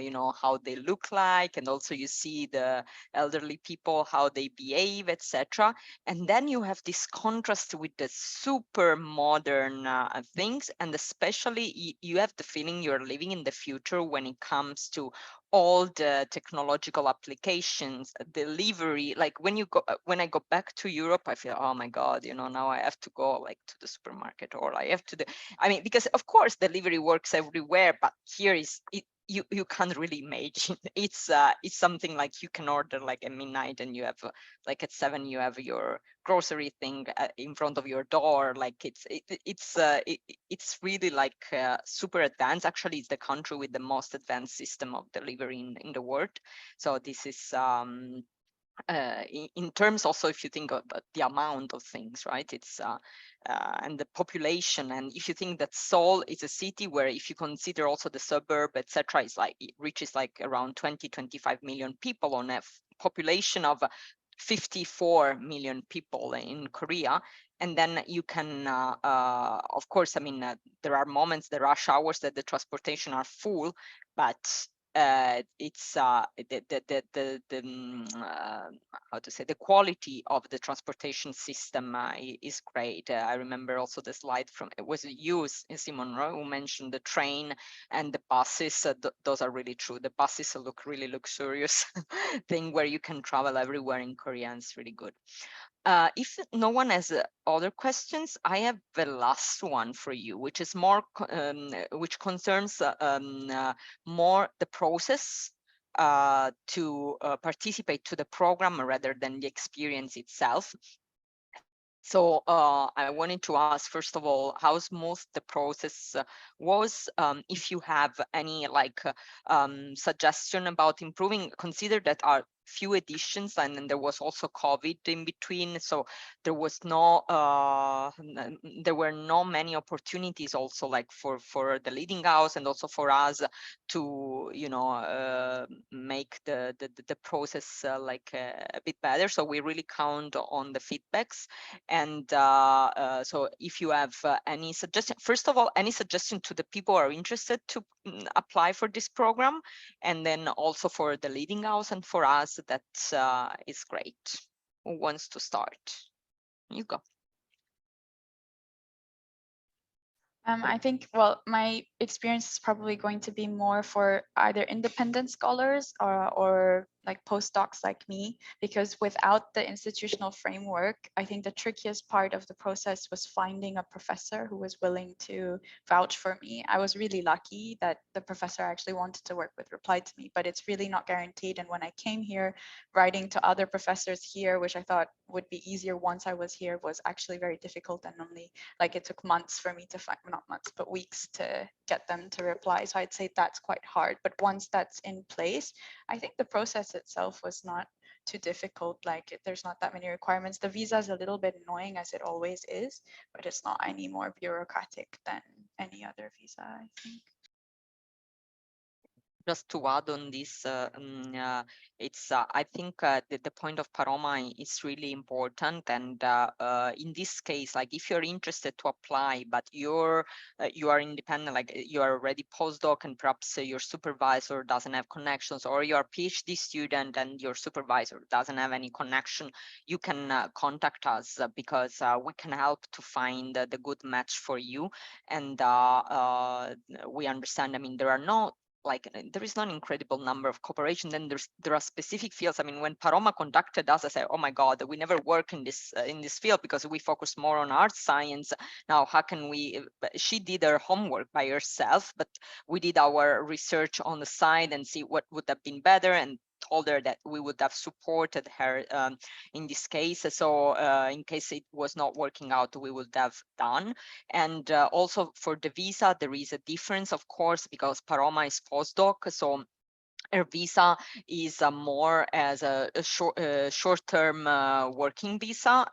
you know, how they look like. And also you see the elderly people, how they behave, etc. And then you have this contrast with the super modern things. And especially you have the feeling you're living in the future when it comes to all the technological applications, delivery. Like when when I go back to Europe, I feel, oh my God, you know, now I have to go like to the supermarket, or I have to I mean, because of course delivery works everywhere, but here is you can't really imagine. It's something like you can order like at midnight, and you have like at 7 you have your grocery thing in front of your door. Like it's really like super advanced. Actually, it's the country with the most advanced system of delivery in the world. So this is in terms also, if you think about the amount of things, right? It's and the population. And if you think that Seoul is a city where, if you consider also the suburb, etc., it's like it reaches like around 20-25 million people on a population of 54 million people in Korea. And then you can, of course, I mean, there are moments, the rush hours that the transportation are full, but it's how to say, the quality of the transportation system is great. I remember also the slide from, it was you, Simon, who mentioned the train and the buses. Those are really true. The buses look really luxurious thing where you can travel everywhere in Korea, and it's really good. If no one has other questions, I have the last one for you, which is more, which concerns more the process to participate to the program rather than the experience itself. So I wanted to ask, first of all, how smooth the process was. If you have any like suggestion about improving, consider that are few editions, and then there was also COVID in between, so there was no there were not many opportunities also, like for the leading house and also for us to, you know, make the process like a bit better. So we really count on the feedbacks. And so if you have any suggestion, first of all, any suggestion to the people who are interested to apply for this program, and then also for the leading house and for us, that is great. Who wants to start? You go. I think, well, my experience is probably going to be more for either independent scholars or like postdocs like me, because without the institutional framework, I think the trickiest part of the process was finding a professor who was willing to vouch for me. I was really lucky that the professor I actually wanted to work with replied to me, but it's really not guaranteed. And when I came here, writing to other professors here, which I thought would be easier once I was here, was actually very difficult, and only like it took months for me to find, not months, but weeks to get them to reply. So I'd say that's quite hard. But once that's in place, I think the process itself was not too difficult. Like there's not that many requirements. The visa is a little bit annoying, as it always is, but it's not any more bureaucratic than any other visa, I think. Just to add on this, it's I think the point of Paroma is really important, and in this case, like if you're interested to apply, but you are independent, like you are already postdoc, and perhaps your supervisor doesn't have connections, or you're a PhD student and your supervisor doesn't have any connection, you can contact us because we can help to find the good match for you. And we understand, I mean, there are no, like there is not an incredible number of cooperation. Then there are specific fields. I mean, when Paroma contacted us, I said, oh my God, we never work in this field because we focus more on art science. Now, how can we? She did her homework by herself, but we did our research on the side and see what would have been better, and told her that we would have supported her in this case. So in case it was not working out, we would have done. And also for the visa, there is a difference, of course, because Paroma is postdoc. So Her visa is more as a short-term working visa,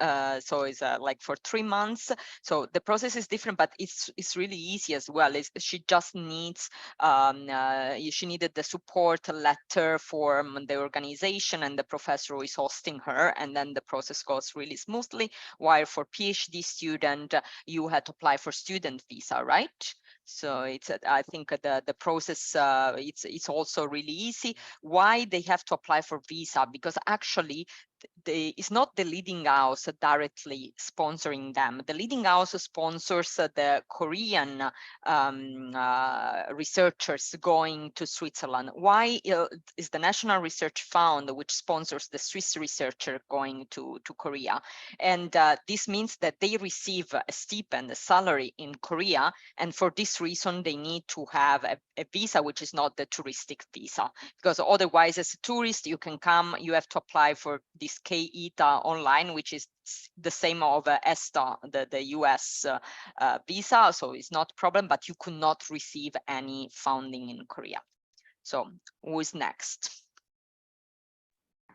so it's like for 3 months. So the process is different, but it's really easy as well. She just needs she needed the support letter from the organization and the professor who is hosting her, and then the process goes really smoothly. While for PhD student, you had to apply for student visa, right? So it's I think the process it's also really easy. Why they have to apply for visa? Because actually it's not the leading house directly sponsoring them. The leading house sponsors the Korean researchers going to Switzerland. Why is the National Research Fund which sponsors the Swiss researcher going to Korea? And this means that they receive a stipend, a salary in Korea, and for this reason they need to have a visa which is not the touristic visa, because otherwise as a tourist you can come, you have to apply for this K-ETA online, which is the same of ESTA, the US visa, so it's not a problem, but you could not receive any funding in Korea. So who is next?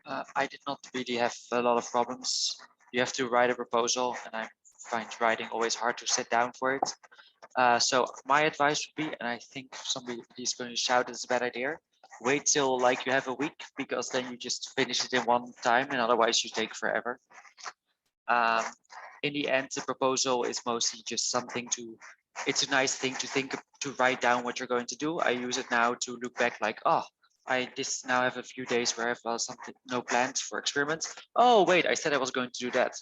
I did not really have a lot of problems. You have to write a proposal, and I find writing always hard to sit down for it. So my advice would be, and I think somebody is going to shout it's a bad idea, wait till like you have a week, because then you just finish it in one time, and otherwise you take forever. In the end, the proposal is mostly just something to, it's a nice thing to think, to write down what you're going to do. I use it now to look back like, oh, I just now have a few days where I have something, no plans for experiments. Oh, wait, I said I was going to do that.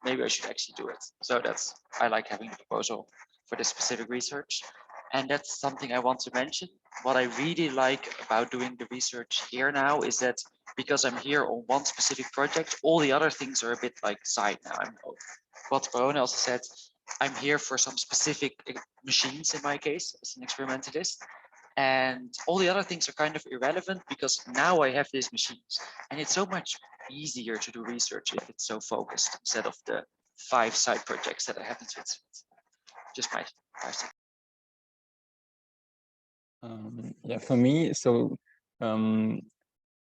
Maybe I should actually do it. So that's, I like having a proposal for this specific research. And that's something I want to mention. What I really like about doing the research here now is that because I'm here on one specific project, all the other things are a bit like side now. What Barone also said, I'm here for some specific machines in my case as an experimentalist. And all the other things are kind of irrelevant because now I have these machines. And it's so much easier to do research if it's so focused instead of the 5 side projects that I have in Switzerland. Just my 5 seconds. Yeah, for me, so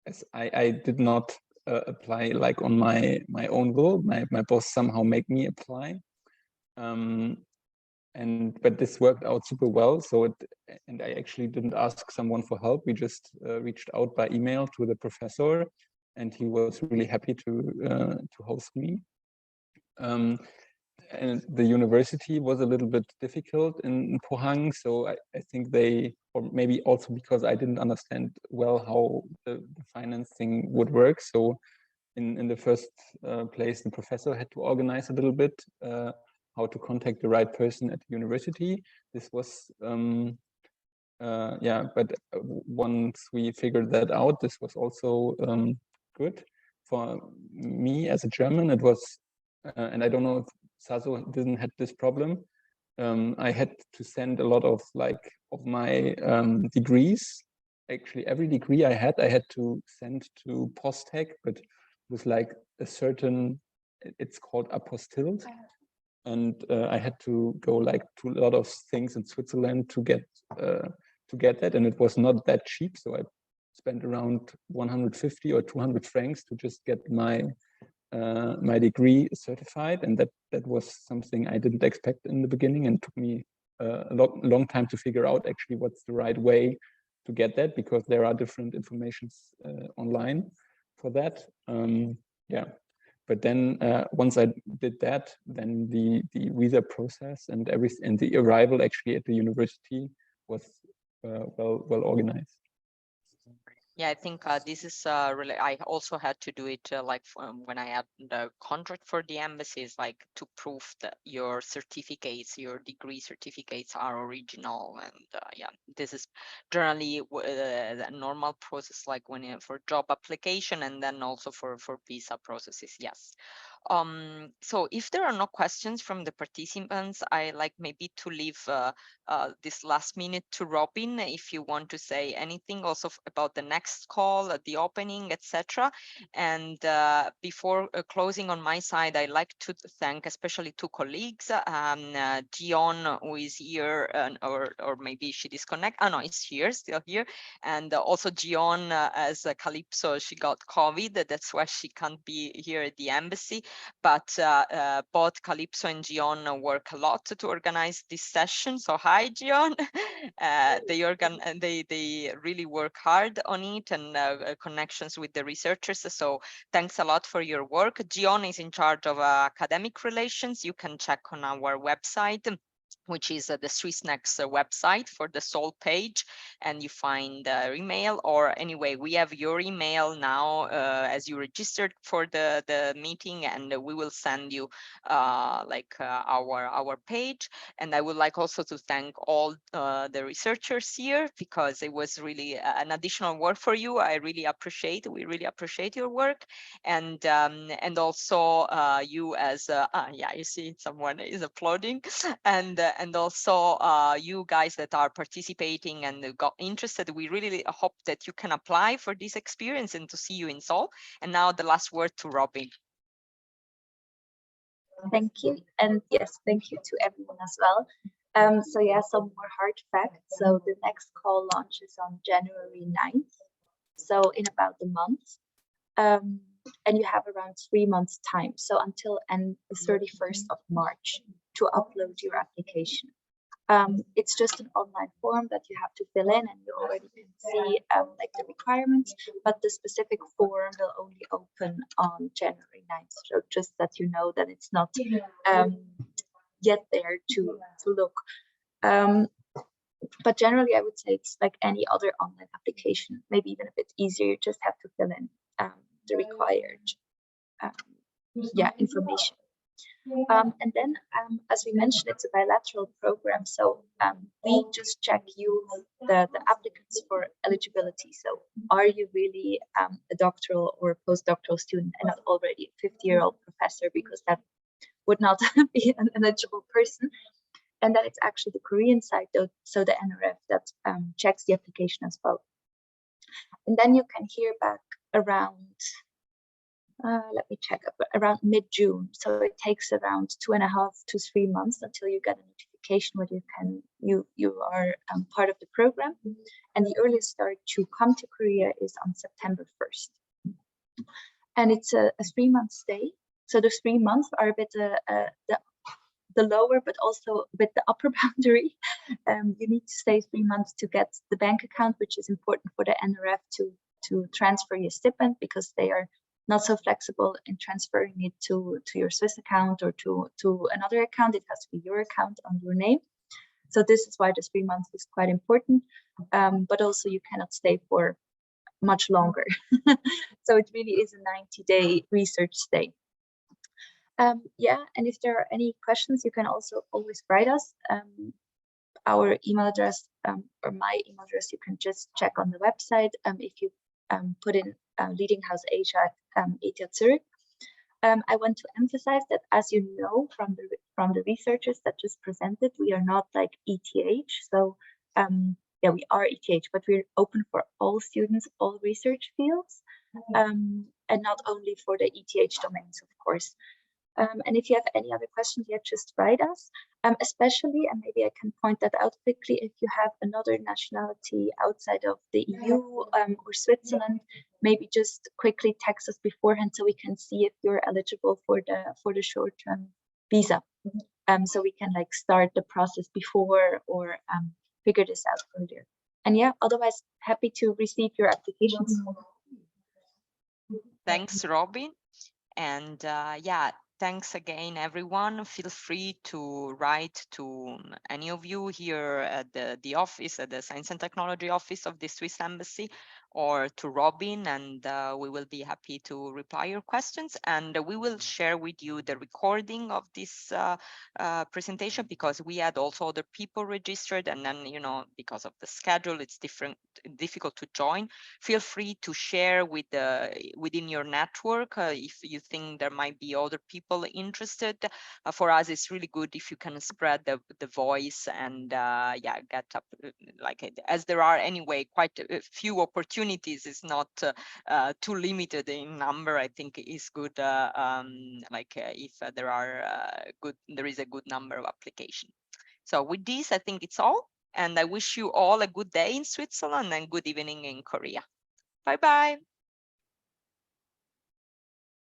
as I did not apply like on my own will. My boss somehow made me apply, but this worked out super well. So and I actually didn't ask someone for help. We just reached out by email to the professor, and he was really happy to host me. And the university was a little bit difficult in Pohang, so I think they, or maybe also because I didn't understand well how the financing would work. So in the first place, the professor had to organize a little bit how to contact the right person at the university. This was yeah, but once we figured that out, this was also good for me as a German. It was, and I don't know if Saso didn't have this problem. I had to send a lot of my degrees. Actually, every degree I had to send to Postdoc, but it was like a certain, it's called apostille. And I had to go like to a lot of things in Switzerland to get that, and it was not that cheap. So I spent around 150 or 200 francs to just get my my degree certified, and that was something I didn't expect in the beginning, and took me a long time to figure out actually what's the right way to get that, because there are different informations online for that. Yeah, but then once I did that, then the visa process and the arrival actually at the university was well organized. Yeah, I think this is really, I also had to do it when I had the contract for the embassies, like to prove that your certificates, your degree certificates are original. And yeah, this is generally the normal process, like when for job application, and then also for visa processes, yes. So if there are no questions from the participants, I like maybe to leave this last minute to Robin, if you want to say anything also about the next call, the opening, etc. And before closing on my side, I'd like to thank especially two colleagues, Gion, who is here, or maybe she disconnected. Oh no, it's here, still here. And also Gion, as Calypso, she got COVID. That's why she can't be here at the embassy. But both Calypso and Gion work a lot to organize this session. So hi, Gion. They really work hard on it, and connections with the researchers. So thanks a lot for your work. Gion is in charge of academic relations. You can check on our website, which is the Swissnex website for the Sol page, and you find email, or anyway, we have your email now as you registered for the meeting, and we will send you our page. And I would like also to thank all the researchers here, because it was really an additional work for you. We really appreciate your work, and also you as yeah, you see someone is applauding, and also you guys that are participating and got interested. We really hope that you can apply for this experience and to see you in Seoul. And now the last word to Robin. Thank you. And yes, thank you to everyone as well. So yeah, some more hard facts. So the next call launches on January 9th. So in about a month. And you have around 3 months time. So until the 31st of March to upload your application. It's just an online form that you have to fill in, and you already can see like the requirements, but the specific form will only open on January 9th. So just that you know that it's not yet there to look. But generally, I would say it's like any other online application, maybe even a bit easier. You just have to fill in the required information. And then, as we mentioned, it's a bilateral program. So we just check the applicants for eligibility. So are you really a doctoral or postdoctoral student and not already a 50-year-old professor, because that would not be an eligible person. And then it's actually the Korean side, though, so the NRF, that checks the application as well. And then you can hear back around, let me check, around mid-June. So it takes around 2.5 to 3 months until you get a notification whether you are part of the program. And the earliest start to come to Korea is on September 1st. And it's a 3-month stay. So the 3 months are a bit the lower, but also a bit the upper boundary. You need to stay 3 months to get the bank account, which is important for the NRF to transfer your stipend, because they are not so flexible in transferring it to your Swiss account or to another account. It has to be your account on your name. So this is why the 3 months is quite important, but also you cannot stay for much longer. So it really is a 90-day research stay. Yeah, and if there are any questions, you can also always write us. Our email address or my email address, you can just check on the website. If you put in Leading House Asia at ETH Zurich. I want to emphasize that, as you know from the researchers that just presented, we are not like ETH. So yeah, we are ETH, but we're open for all students, all research fields, and not only for the ETH domains, of course. And if you have any other questions yet, just write us, especially, and maybe I can point that out quickly, if you have another nationality outside of the EU or Switzerland, maybe just quickly text us beforehand so we can see if you're eligible for the short-term visa. So we can like start the process before or figure this out further. And yeah, otherwise, happy to receive your applications. Thanks, Robin. And yeah, thanks again, everyone. Feel free to write to any of you here at the office, at the Science and Technology office of the Swiss Embassy, or to Robin, and we will be happy to reply your questions. And we will share with you the recording of this presentation, because we had also other people registered, and then, you know, because of the schedule, it's difficult to join. Feel free to share with within your network if you think there might be other people people interested. For us, it's really good if you can spread the voice and yeah, get up like as there are anyway quite a few opportunities. It's not too limited in number. I think it is good if there is a good number of applications. So with this, I think it's all. And I wish you all a good day in Switzerland and good evening in Korea. Bye-bye.